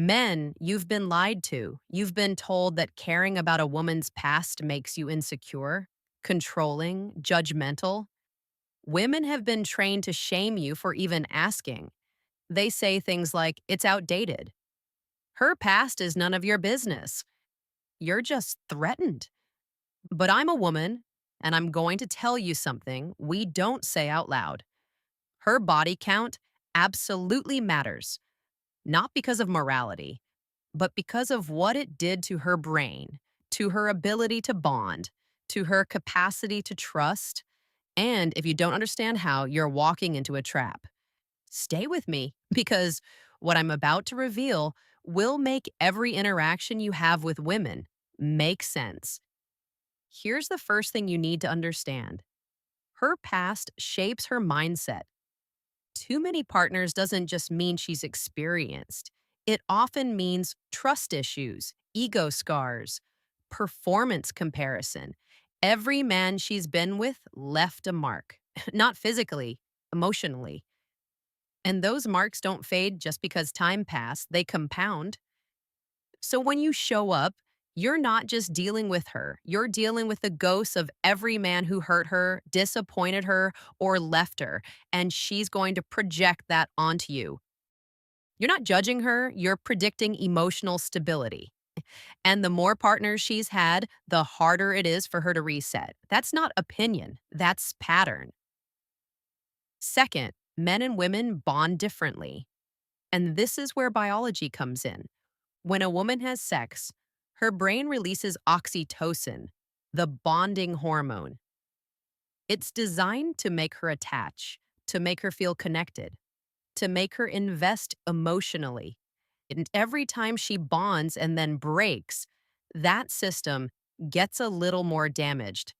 Men, you've been lied to. You've been told that caring about a woman's past makes you insecure, controlling, judgmental. Women have been trained to shame you for even asking. They say things like, it's outdated. Her past is none of your business. You're just threatened. But I'm a woman, and I'm going to tell you something we don't say out loud. Her body count absolutely matters, not because of morality, but because of what it did to her brain, to her ability to bond, to her capacity to trust. And if you don't understand how, you're walking into a trap. Stay with me because what I'm about to reveal will make every interaction you have with women make sense. Here's the first thing you need to understand: her past shapes her mindset. Too many partners doesn't just mean she's experienced, it often means trust issues, ego scars, performance comparison. Every man she's been with left a mark, not physically, emotionally. And those marks don't fade just because time passed, they compound. So when you show up, you're not just dealing with her, you're dealing with the ghosts of every man who hurt her, disappointed her, or left her, and she's going to project that onto you. You're not judging her, you're predicting emotional stability. And the more partners she's had, the harder it is for her to reset. That's not opinion, that's pattern. Second, men and women bond differently. And this is where biology comes in. When a woman has sex, her brain releases oxytocin, the bonding hormone. It's designed to make her attach, to make her feel connected, to make her invest emotionally. And every time she bonds and then breaks, that system gets a little more damaged.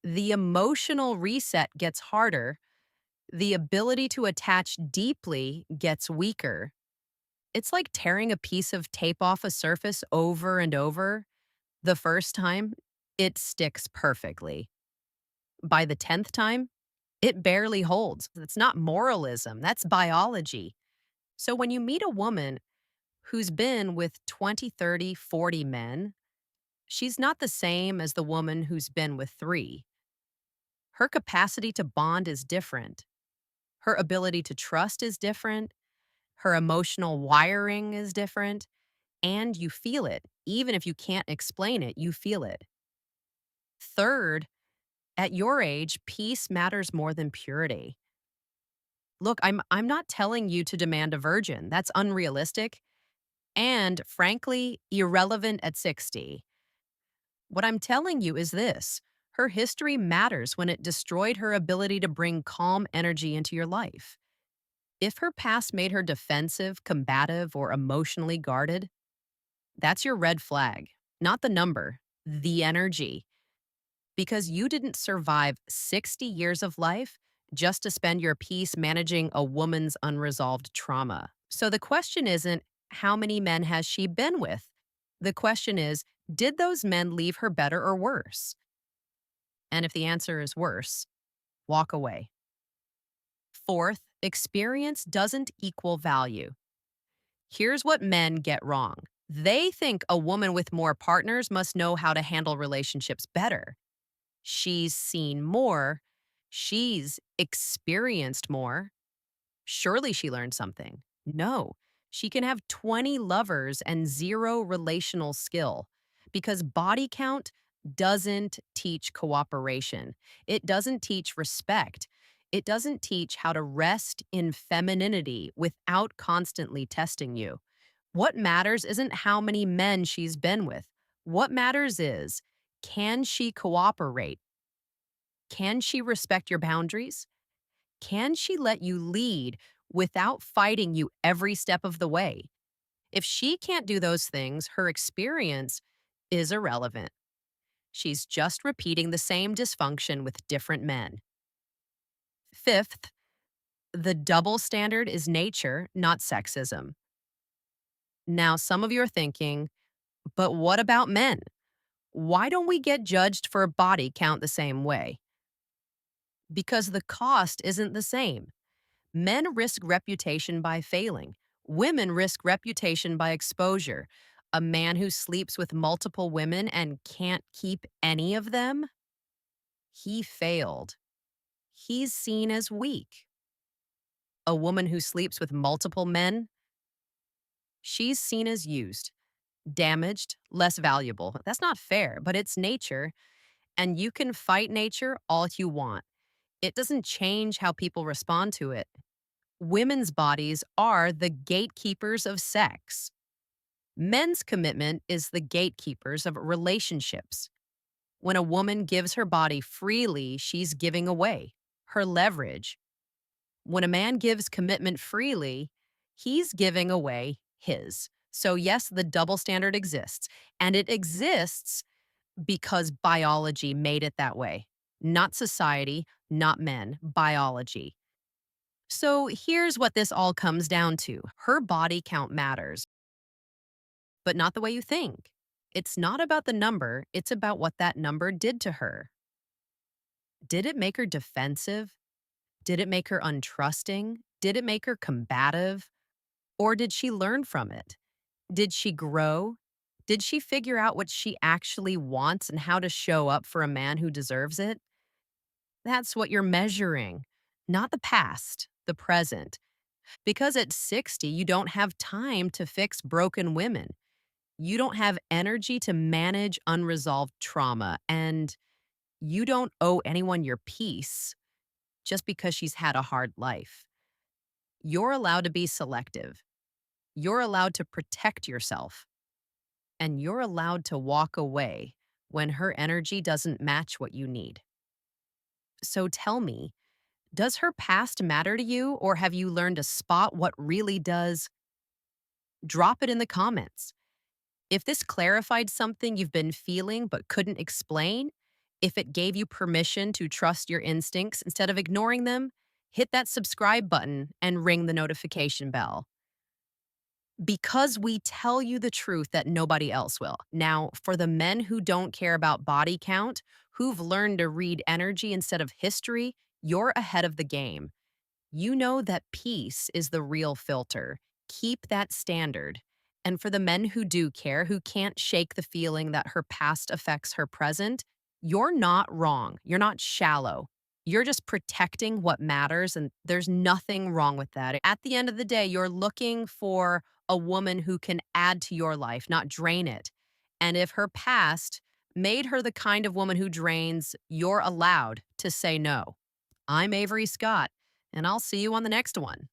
The emotional reset gets harder, the ability to attach deeply gets weaker. It's like tearing a piece of tape off a surface over and over. The first time, it sticks perfectly. By the 10th time, it barely holds. It's not moralism, that's biology. So when you meet a woman who's been with 20, 30, 40 men, she's not the same as the woman who's been with three. Her capacity to bond is different. Her ability to trust is different. Her emotional wiring is different. And you feel it. Even if you can't explain it, you feel it. Third, at your age, peace matters more than purity. Look, I'm not telling you to demand a virgin. That's unrealistic and frankly irrelevant at 60. What I'm telling you is this: her history matters when it destroyed her ability to bring calm energy into your life. If her past made her defensive, combative, or emotionally guarded, that's your red flag, not the number, the energy. Because you didn't survive 60 years of life just to spend your peace managing a woman's unresolved trauma. So the question isn't, how many men has she been with? The question is, did those men leave her better or worse? And if the answer is worse, walk away. Fourth, experience doesn't equal value. Here's what men get wrong: they think a woman with more partners must know how to handle relationships better. She's seen more. She's experienced more. Surely she learned something. No, she can have 20 lovers and zero relational skill because body count doesn't teach cooperation. It doesn't teach respect. It doesn't teach how to rest in femininity without constantly testing you. What matters isn't how many men she's been with. What matters is, can she cooperate? Can she respect your boundaries? Can she let you lead without fighting you every step of the way? If she can't do those things, her experience is irrelevant. She's just repeating the same dysfunction with different men. Fifth, the double standard is nature, not sexism. Now, some of you are thinking, but what about men? Why don't we get judged for a body count the same way? Because the cost isn't the same. Men risk reputation by failing. Women risk reputation by exposure. A man who sleeps with multiple women and can't keep any of them, he failed. He's seen as weak. A woman who sleeps with multiple men, she's seen as used, damaged, less valuable. That's not fair, but it's nature, and you can fight nature all you want. It doesn't change how people respond to it. Women's bodies are the gatekeepers of sex. Men's commitment is the gatekeepers of relationships. When a woman gives her body freely, she's giving away her leverage. When a man gives commitment freely, he's giving away his. So, yes, the double standard exists. And it exists because biology made it that way. Not society, not men, biology. So, here's what this all comes down to: her body count matters, but not the way you think. It's not about the number, it's about what that number did to her. Did it make her defensive? Did it make her untrusting? Did it make her combative? Or did she learn from it? Did she grow? Did she figure out what she actually wants and how to show up for a man who deserves it? That's what you're measuring, not the past, the present. Because at 60, you don't have time to fix broken women. You don't have energy to manage unresolved trauma, and you don't owe anyone your peace just because she's had a hard life. You're allowed to be selective. You're allowed to protect yourself, and you're allowed to walk away when her energy doesn't match what you need. So tell me, does her past matter to you, or have you learned to spot what really does? Drop it in the comments. If this clarified something you've been feeling but couldn't explain, if it gave you permission to trust your instincts instead of ignoring them, hit that subscribe button and ring the notification bell. Because we tell you the truth that nobody else will. Now, for the men who don't care about body count, who've learned to read energy instead of history, you're ahead of the game. You know that peace is the real filter. Keep that standard. And for the men who do care, who can't shake the feeling that her past affects her present, you're not wrong. You're not shallow. You're just protecting what matters, and there's nothing wrong with that. At the end of the day, you're looking for a woman who can add to your life, not drain it. And if her past made her the kind of woman who drains, you're allowed to say no. I'm Avery Scott, and I'll see you on the next one.